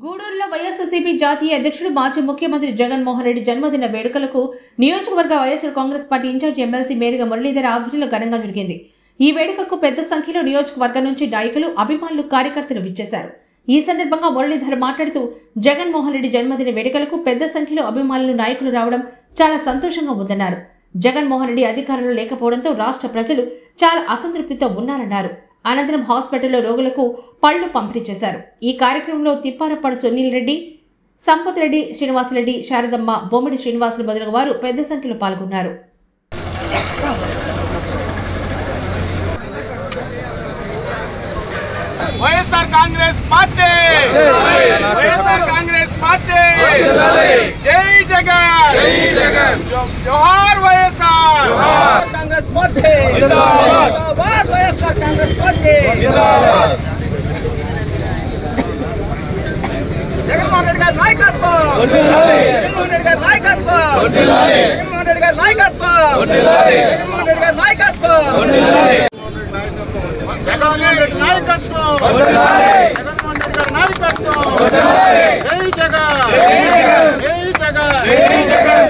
గూడూరులో వైఎస్ఆర్సీపీ జాతీయ అధ్యక్షుడు మాజీ ముఖ్యమంత్రి జగన్మోహన్ రెడ్డి జన్మదిన వేడుకలకు నియోజకవర్గ వైఎస్ఆర్ కాంగ్రెస్ పార్టీ ఇన్ఛార్జ్ ఎమ్మెల్సీ మేరుగ మురళీధర్ ఆధ్వర్యంలో ఘనంగా జరిగింది. ఈ వేడుకకు పెద్ద సంఖ్యలో నియోజకవర్గం నుంచి నాయకులు, అభిమానులు, కార్యకర్తలు విచ్చేశారు. ఈ సందర్భంగా మురళీధర్ మాట్లాడుతూ జగన్మోహన్ రెడ్డి జన్మదిన వేడుకలకు పెద్ద సంఖ్యలో అభిమానులు, నాయకులు రావడం చాలా సంతోషంగా ఉందన్నారు. జగన్మోహన్ రెడ్డి అధికారంలో లేకపోవడంతో రాష్ట్ర ప్రజలు చాలా అసంతృప్తితో ఉన్నారన్నారు. అనంతరం హాస్పిటల్లో రోగులకు పళ్లు పంపిణీ చేశారు. ఈ కార్యక్రమంలో తిప్పారప్పాడు సునీల్ రెడ్డి, సంపత్ రెడ్డి, శ్రీనివాసరెడ్డి, శారదమ్మ, బొమ్మిడి శ్రీనివాసులు మొదలగు వారు పెద్ద సంఖ్యలో పాల్గొన్నారు. వైఎస్ఆర్ కాంగ్రెస్ పార్టీ, వైఎస్ఆర్ కాంగ్రెస్ పార్టీ, జై జగన్, జై జగన్, జోహార్ వైఎస్ఆర్, జోహార్ కాంగ్రెస్ పార్టీ, జిందాబాద్, వైఎస్ఆర్ కాంగ్రెస్ పార్టీ, జిందాబాద్. జగన్మోహన్ రెడ్డి గారి నాయకత్వం, జగన్మోహన్ రెడ్డి గారి నాయకత్వం, జగన్మోహన్ రెడ్డి గారి నాయకత్వం, జగన్మోహన్ రెడ్డి గారి నాయకత్వం, జగన్మోహన్ రెడ్డి నాయకత్వం, జగన్మోహన్ రెడ్డి గారి నాయకత్వం, జై జగన్, జై జగన్, జై జగన్.